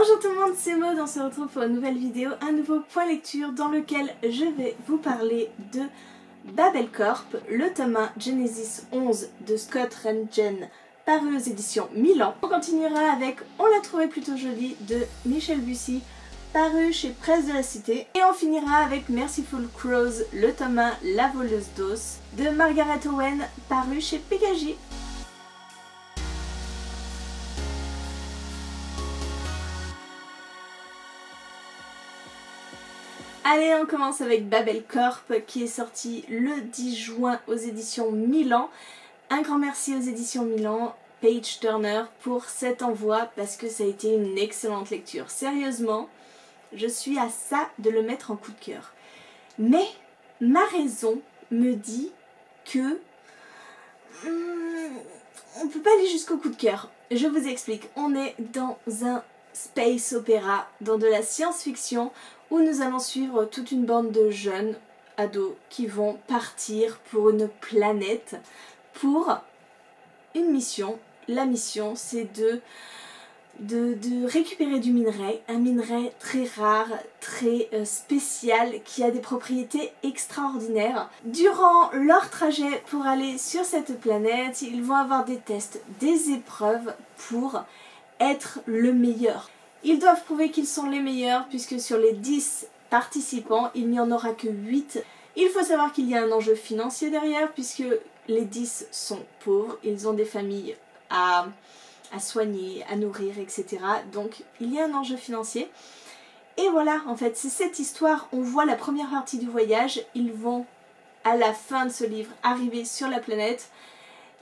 Bonjour tout le monde, c'est Maud, on se retrouve pour une nouvelle vidéo, un nouveau point lecture dans lequel je vais vous parler de Babel Corp, le tome 1 Genesis 11 de Scott Rengen, paru aux éditions Milan. On continuera avec On l'a trouvé plutôt jolie de Michel Bussy, paru chez Presse de la Cité. Et on finira avec Merciful Crows, le tome 1 La voleuse d'os de Margaret Owen, paru chez Peggy. Allez, on commence avec Babel Corp qui est sorti le 10 juin aux éditions Milan. Un grand merci aux éditions Milan, Page Turner, pour cet envoi parce que ça a été une excellente lecture. Sérieusement, je suis à ça de le mettre en coup de cœur. Mais ma raison me dit que on ne peut pas aller jusqu'au coup de cœur. Je vous explique, on est dans un space opéra, dans de la science-fiction, où nous allons suivre toute une bande de jeunes ados qui vont partir pour une planète pour une mission. La mission, c'est de récupérer du minerai, un minerai très rare, très spécial, qui a des propriétés extraordinaires. Durant leur trajet pour aller sur cette planète, ils vont avoir des tests, des épreuves pour être le meilleur. Ils doivent prouver qu'ils sont les meilleurs puisque sur les 10 participants, il n'y en aura que 8. Il faut savoir qu'il y a un enjeu financier derrière puisque les 10 sont pauvres, ils ont des familles à soigner, à nourrir, etc. Donc il y a un enjeu financier. Et voilà, en fait, c'est cette histoire. On voit la première partie du voyage. Ils vont, à la fin de ce livre, arriver sur la planète.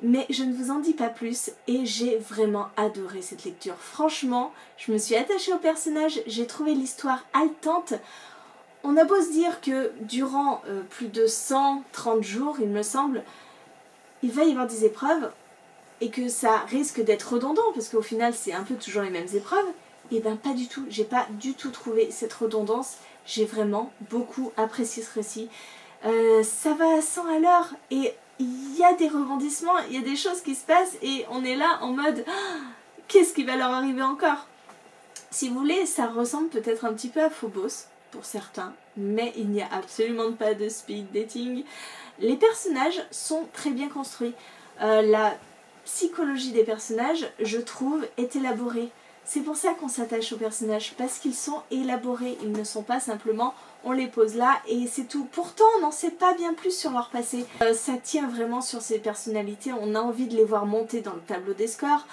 Mais je ne vous en dis pas plus et j'ai vraiment adoré cette lecture. Franchement, je me suis attachée au personnage, j'ai trouvé l'histoire haletante. On a beau se dire que durant plus de 130 jours, il me semble, il va y avoir des épreuves et que ça risque d'être redondant parce qu'au final c'est un peu toujours les mêmes épreuves. Et ben pas du tout, j'ai pas du tout trouvé cette redondance. J'ai vraiment beaucoup apprécié ce récit. Ça va à 100 à l'heure et il y a des rebondissements, il y a des choses qui se passent et on est là en mode qu'est-ce qui va leur arriver encore? Si vous voulez, ça ressemble peut-être un petit peu à Phobos pour certains, mais il n'y a absolument pas de speed dating. Les personnages sont très bien construits. La psychologie des personnages, je trouve, est élaborée. C'est pour ça qu'on s'attache aux personnages, parce qu'ils sont élaborés, ils ne sont pas simplement on les pose là et c'est tout. Pourtant on n'en sait pas bien plus sur leur passé. Ça tient vraiment sur ces personnalités, on a envie de les voir monter dans le tableau des scores,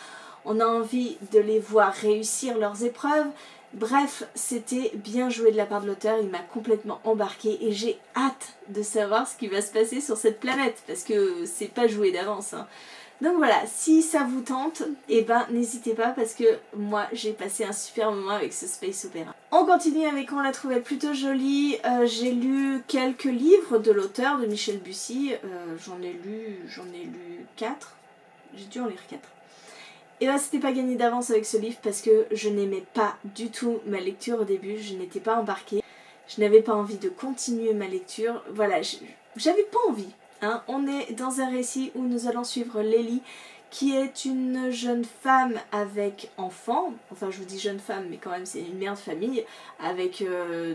on a envie de les voir réussir leurs épreuves. Bref, c'était bien joué de la part de l'auteur, il m'a complètement embarqué et j'ai hâte de savoir ce qui va se passer sur cette planète parce que c'est pas joué d'avance, hein. Donc voilà, si ça vous tente, eh ben n'hésitez pas parce que moi j'ai passé un super moment avec ce space opéra. On continue avec On l'a trouvé plutôt jolie. J'ai lu quelques livres de l'auteur, de Michel Bussy. J'en ai lu 4. J'ai dû en lire 4. Et ben c'était pas gagné d'avance avec ce livre parce que je n'aimais pas du tout ma lecture au début. Je n'étais pas embarquée. Je n'avais pas envie de continuer ma lecture. Voilà, j'avais pas envie. Hein, on est dans un récit où nous allons suivre Lily qui est une jeune femme avec enfants, enfin je vous dis jeune femme mais quand même c'est une mère de famille avec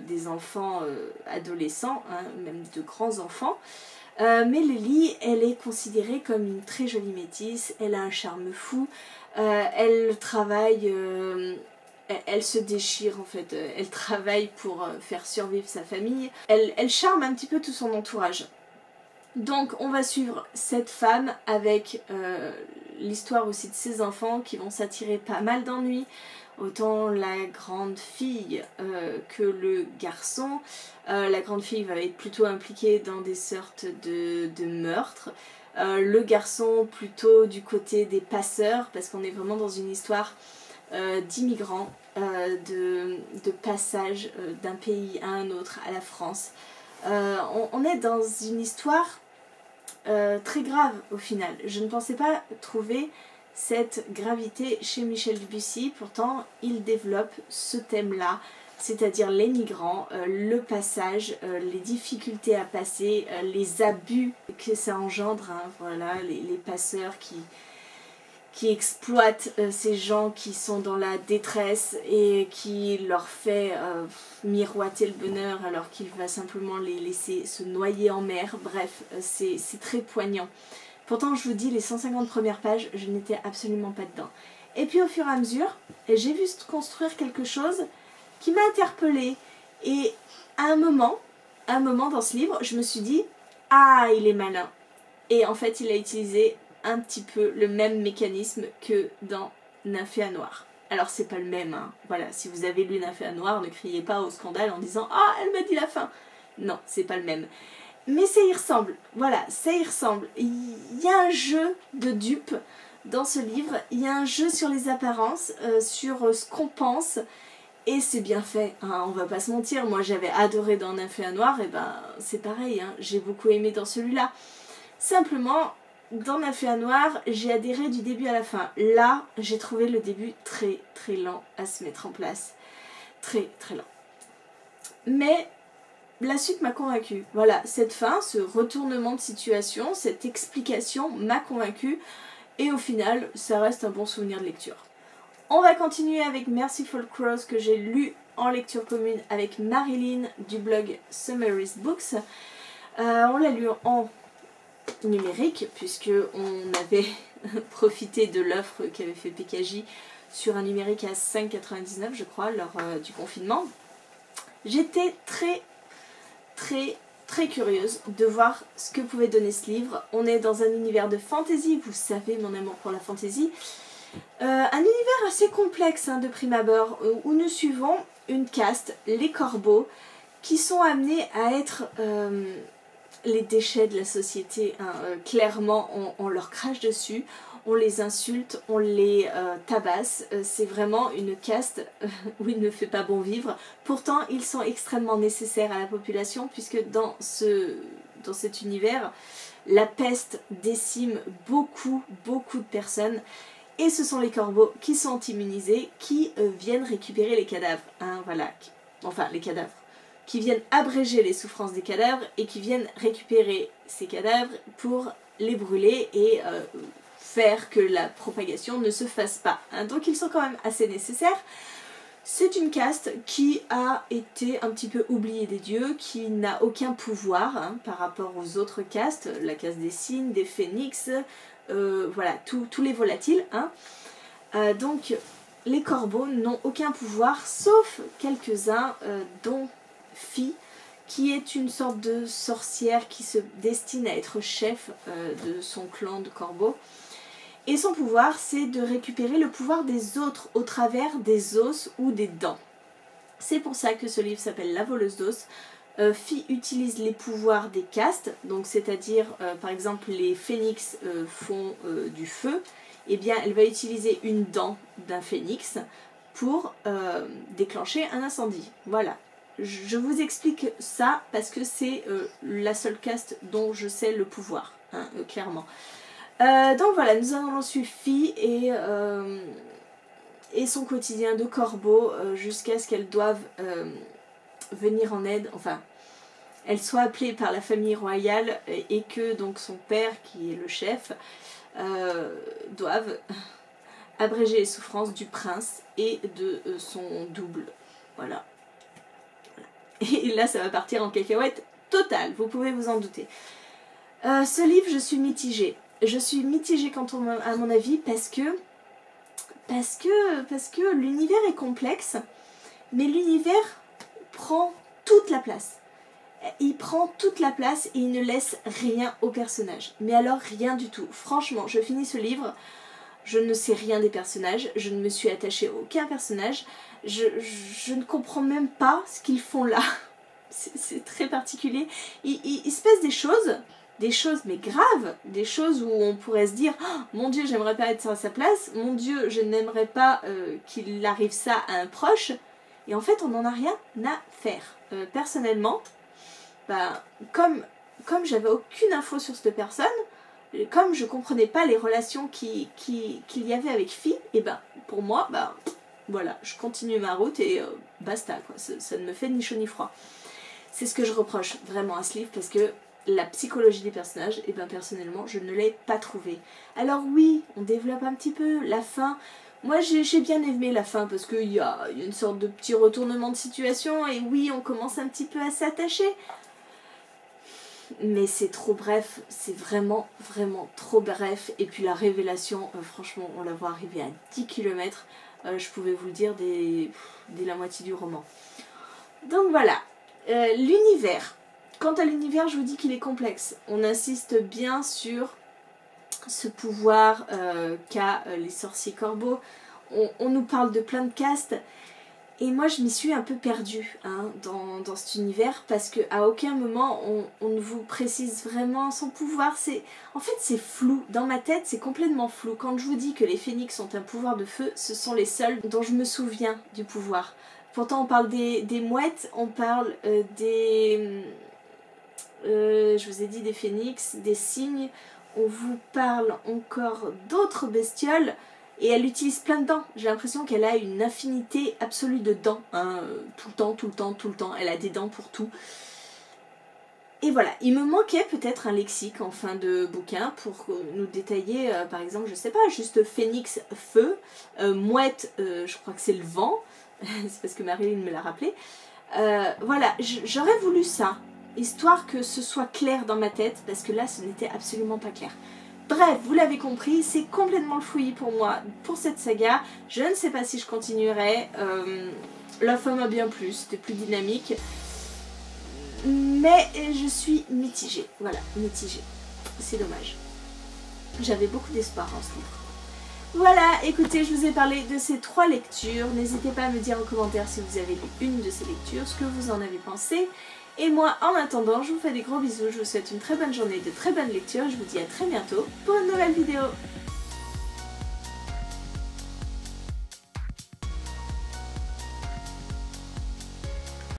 des enfants adolescents, hein, même de grands enfants. Mais Lily, elle est considérée comme une très jolie métisse, elle a un charme fou, elle travaille, elle se déchire en fait, elle travaille pour faire survivre sa famille, elle charme un petit peu tout son entourage. Donc on va suivre cette femme avec l'histoire aussi de ses enfants qui vont s'attirer pas mal d'ennuis, autant la grande fille que le garçon. La grande fille va être plutôt impliquée dans des sortes de meurtres, le garçon plutôt du côté des passeurs parce qu'on est vraiment dans une histoire d'immigrants, de passage d'un pays à un autre, à la France. On est dans une histoire très grave au final. Je ne pensais pas trouver cette gravité chez Michel Bussy, pourtant il développe ce thème-là, c'est-à-dire les migrants, le passage, les difficultés à passer, les abus que ça engendre, hein, voilà, les passeurs qui exploite ces gens qui sont dans la détresse et qui leur fait miroiter le bonheur alors qu'il va simplement les laisser se noyer en mer. Bref, c'est très poignant. Pourtant, je vous dis, les 150 premières pages, je n'étais absolument pas dedans. Et puis au fur et à mesure, j'ai vu se construire quelque chose qui m'a interpellée. Et à un moment dans ce livre, je me suis dit, ah, il est malin. Et en fait, il a utilisé un petit peu le même mécanisme que dans Nymphéa Noire. Alors c'est pas le même, hein. Voilà, si vous avez lu Nymphéa Noire, ne criez pas au scandale en disant « Ah, elle m'a dit la fin !» Non, c'est pas le même. Mais ça y ressemble, voilà, ça y ressemble. Il y a un jeu de dupes dans ce livre, il y a un jeu sur les apparences, sur ce qu'on pense, et c'est bien fait, hein, on va pas se mentir. Moi j'avais adoré dans Nymphéa Noire, et ben c'est pareil, hein, j'ai beaucoup aimé dans celui-là. Simplement, dans Nymphéa Noire, j'ai adhéré du début à la fin. Là, j'ai trouvé le début très très lent à se mettre en place. Très très lent. Mais la suite m'a convaincue. Voilà, cette fin, ce retournement de situation, cette explication m'a convaincue. Et au final, ça reste un bon souvenir de lecture. On va continuer avec Merciful Crows que j'ai lu en lecture commune avec Marilyn du blog Summaries Books. On l'a lu en numérique puisque on avait profité de l'offre qu'avait fait PKJ sur un numérique à 5,99 je crois lors du confinement. J'étais très curieuse de voir ce que pouvait donner ce livre. On est dans un univers de fantasy, vous savez mon amour pour la fantasy. Un univers assez complexe hein, de prime abord où nous suivons une caste, les corbeaux, qui sont amenés à être les déchets de la société, hein. Clairement on leur crache dessus, on les insulte, on les tabasse, c'est vraiment une caste où il ne fait pas bon vivre. Pourtant ils sont extrêmement nécessaires à la population puisque dans cet univers la peste décime beaucoup de personnes. Et ce sont les corbeaux qui sont immunisés, qui viennent récupérer les cadavres, hein, voilà, enfin les cadavres, qui viennent abréger les souffrances des cadavres et qui viennent récupérer ces cadavres pour les brûler et faire que la propagation ne se fasse pas. Hein. Donc ils sont quand même assez nécessaires. C'est une caste qui a été un petit peu oubliée des dieux, qui n'a aucun pouvoir hein, par rapport aux autres castes, la caste des cygnes, des phénix, voilà, tous les volatiles. Hein. Donc les corbeaux n'ont aucun pouvoir sauf quelques-uns dont Fi, qui est une sorte de sorcière qui se destine à être chef de son clan de corbeaux. Et son pouvoir, c'est de récupérer le pouvoir des autres au travers des os ou des dents. C'est pour ça que ce livre s'appelle La voleuse d'os. Fi utilise les pouvoirs des castes, donc c'est-à-dire par exemple les phénix font du feu, et bien elle va utiliser une dent d'un phénix pour déclencher un incendie. Voilà. Je vous explique ça parce que c'est la seule caste dont je sais le pouvoir, hein, clairement. Donc voilà, nous allons suivre Fi et son quotidien de corbeau jusqu'à ce qu'elle doive venir en aide, enfin, elle soit appelée par la famille royale et que donc son père, qui est le chef, doive abréger les souffrances du prince et de son double. Voilà. Et là, ça va partir en cacahuète totale, vous pouvez vous en douter. Ce livre, je suis mitigée. Je suis mitigée quant à mon avis parce que l'univers est complexe, mais l'univers prend toute la place. Il prend toute la place et il ne laisse rien au personnage. Mais alors rien du tout. Franchement, je finis ce livre, je ne sais rien des personnages, je ne me suis attachée à aucun personnage, je ne comprends même pas ce qu'ils font là. C'est très particulier. Il se passe des choses mais graves, des choses où on pourrait se dire oh, mon Dieu, j'aimerais pas être à sa place, mon Dieu, je n'aimerais pas qu'il arrive ça à un proche. Et en fait, on n'en a rien à faire. Personnellement, bah, comme j'avais aucune info sur cette personne, comme je comprenais pas les relations qu'il y avait avec Fi, et ben pour moi, bah, voilà, je continue ma route et basta, quoi. Ça ne me fait ni chaud ni froid. C'est ce que je reproche vraiment à ce livre parce que la psychologie des personnages, et bien personnellement je ne l'ai pas trouvé. Alors oui, on développe un petit peu la fin. Moi j'ai bien aimé la fin parce qu'il y a une sorte de petit retournement de situation et oui on commence un petit peu à s'attacher. Mais c'est trop bref, c'est vraiment trop bref. Et puis la révélation, franchement on la voit arriver à 10 km. Je pouvais vous le dire dès la moitié du roman. Donc voilà, l'univers. Quant à l'univers, je vous dis qu'il est complexe. On insiste bien sur ce pouvoir qu'a les sorciers corbeaux. On nous parle de plein de castes. Et moi, je m'y suis un peu perdue dans cet univers parce qu'à aucun moment, on ne vous précise vraiment son pouvoir. En fait, c'est flou. Dans ma tête, c'est complètement flou. Quand je vous dis que les phénix ont un pouvoir de feu, ce sont les seuls dont je me souviens du pouvoir. Pourtant, on parle des mouettes, on parle je vous ai dit des phénix, des cygnes, on vous parle encore d'autres bestioles et elle utilise plein de dents. J'ai l'impression qu'elle a une infinité absolue de dents, tout le temps, elle a des dents pour tout. Et voilà, il me manquait peut-être un lexique en fin de bouquin pour nous détailler, par exemple, je sais pas, juste phénix, feu, mouette, je crois que c'est le vent, c'est parce que Marilyn me l'a rappelé. Voilà, j'aurais voulu ça. Histoire que ce soit clair dans ma tête, parce que là ce n'était absolument pas clair. Bref, vous l'avez compris, c'est complètement le fouillis pour moi, pour cette saga. Je ne sais pas si je continuerai. La fin m'a bien plu, c'était plus dynamique. Mais je suis mitigée, voilà, mitigée. C'est dommage. J'avais beaucoup d'espoir en ce livre. Voilà, écoutez, je vous ai parlé de ces 3 lectures. N'hésitez pas à me dire en commentaire si vous avez lu une de ces lectures, ce que vous en avez pensé. Et moi, en attendant, je vous fais des gros bisous, je vous souhaite une très bonne journée, de très bonnes lectures, et je vous dis à très bientôt pour une nouvelle vidéo.